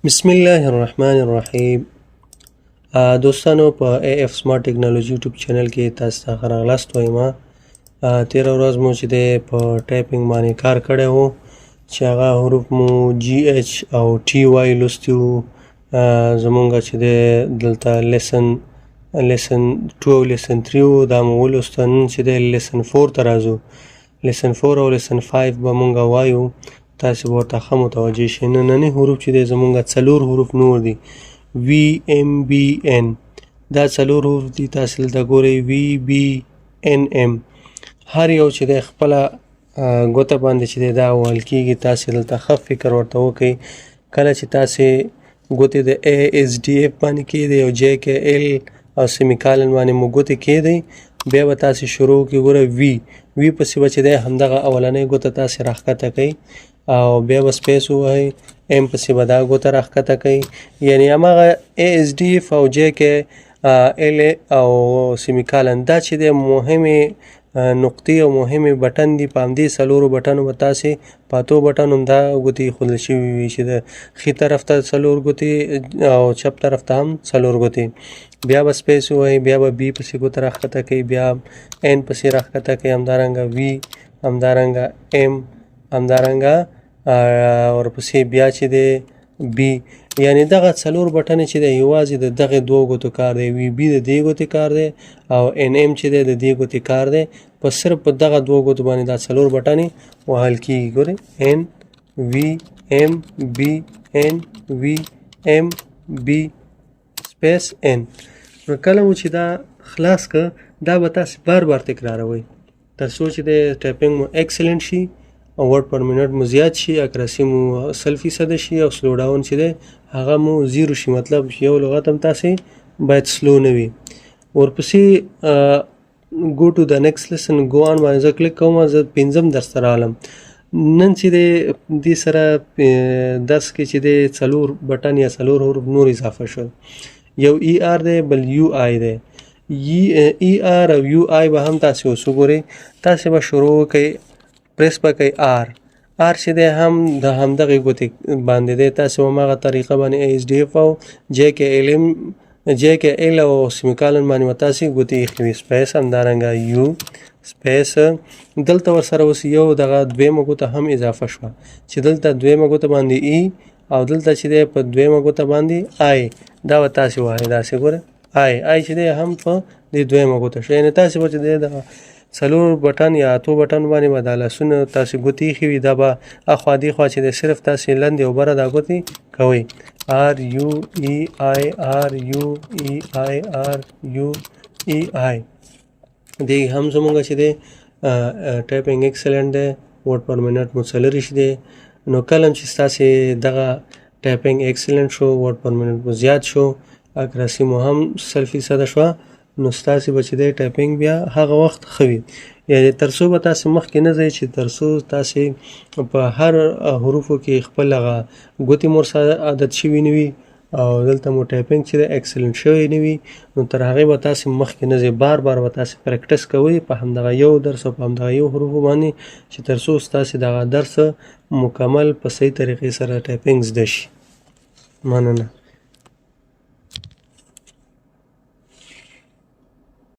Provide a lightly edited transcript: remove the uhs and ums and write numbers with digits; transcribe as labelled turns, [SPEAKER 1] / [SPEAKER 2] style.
[SPEAKER 1] بسم الله الرحمن الرحیم. دوستانو په اے اف سمارټ ټیکنالوژي یوټیوب چینل کې تاسو ته ښه راغلاست وایم. تېره ورځ مو چې دی په ټایپینګ باندې کار کړی و چې هغه حروف مو جی ایچ او ټي وای لوستي وو. زمونږ چې دی دلته لیسن 2 او لیسن 3 و، دا مو ولوسته. نن چې دی لیسن 4 ته راځو. لیسن 4 او لیسن 5 به مونږ وایو، تاسې به ورته ښه متوجه شئ. ننني حروف چې دی زمونږ څلور حروف نور دي، وي ایم بي ان. دا څلور حروف دي، تاسې دلته ګورئ وي بي ان ام. هر یو چې دی خپله ګوته باندې چې دی دا وهل کېږي. تاسې دلته ښه فکر ورته وکئ. کله چې تاسې ګوتې د اے ایس ډي اف باندې کېږدئ او جے کې ایل او سیمیکالن باندې مو ګوتې کېږدئ، بیا به تاسې شروع وکړئ. ګوره وي پسې به چې دی همدغه اولنۍ ګوته تاسې راښکته کوئ او بیا به سپیس ووهئ. ایم پسې به دا ګوته راښکته کوئ. یعنې هماغه اے ایس ډي اف او جے کې ایل او سیمیکالن دا چې دی مهمې نقطې او مهمې بټن دي. په همدې څلورو بټنو به تاسې په اتو بټنو هم دا ګوتې ایښودل شوي وي چې د ښي طرف ته څلور ګوتې او چپ طرف ته هم څلور ګوتې. بیا به سپیس ووهئ، بیا به بي پسې ګوته راښکته کوئ، بیا این پسې راښکته کوئ، همدارنګه وي، همدارنګه ایم، همدارنګه ورپسې بیا چې دی بي. یعنې دغه څلور بټنې چې دی یوازې د دغې دوو ګوتو کار دی. وي بي د دې ګوتې کار دی او ان ایم چې دی د دې ګوتې کار دی. په صرف په دغه دوو ګوتو باندې دا څلور بټنې وهل کېږي. ګورئ، ان وي ایم بي، ان وي ایم بي سپیس ان. نو کله مو چې دا خلاص که، دا به تاسې بار بار تکراروئ تر څو چې دی ټایپینګ مو ایکسلنټ شي او ورډ پر منټ مو زیات شي، اکراسي مو 100% شي او سلو ډاون چې دی هغه مو 0 شي. مطلب یو لغت هم تاسې باید سلو نه وي. ورپسې go to the next lesson go on باندې زه کلیک کوم. زه 5م درس ته راغلم. نن چې دی دې سره درس کې چې دی څلور بټن یا څلور حروف نور اضافه شول. یو ای آر دی، بل یو آی دی. ای آر او یو آی به هم تاسې اوس وګورئ. تاسې به شروع وکئ، پریس به کوئ آر. آر چې دی هم د همدغې ګوتې باندې دی. تاسې په هماغه طریقه باندې اے ایس ډي اف او جے کې ایل او سیمیکالن باندې به تاسې ګوتې ایښې وي. سپیس، همدارنګه یو سپیس. دلته ورسره اوس یو دغه دویمه ګوته هم اضافه شوه چې دلته دویمه ګوته باندې ای او دلته چې دی په دویمه ګوته باندې آی. دا به تاسې وایئ، داسې ګوره آی چې دی هم په دې دویمه ګوته شو. یعنې تاسې به چې دی دغه څلور بټن یا اتو بټن باندې به دا لاسونه تاسې ګوتې ایښې وي. دا به اخوا دېخوا چې دی صرف تاسې لندې او بره دا ګوتې کوئ. آر یو ای آی، آر یو ای آی، آر یو ای آی. دی هم زمونږ چې دی ټایپینګ ایکسلنټ دی. ورډ پر منټ مو 40 دی. نو کله چې ستاسې دغه ټایپینګ ایکسلنټ شو، ورډ پر منټ مو زیات شو، اکراسي مو هم 100% شوه، نو ستاسې به چې دی ټایپینګ بیا هغه وخت ښه وي. یعنې تر څو به تاسې مخکې نه ځئ چې تر څو تاسې په هر حروفو کې خپل هغه ګوتې مو ورسره عادت شوي نه وي او دلته مو ټایپینګ چې دی ایکسلنټ شوی نه وي، نو تر هغې به تاسې مخکې نه ځئ. بار بار به تاسې پریکټس کوئ په همدغه یو درس او په همدغه یو حروفو باندې چې تر څو ستاسې دغه درس مکمل په صحیح طریقې سره ټایپینګ زده شي. مننه.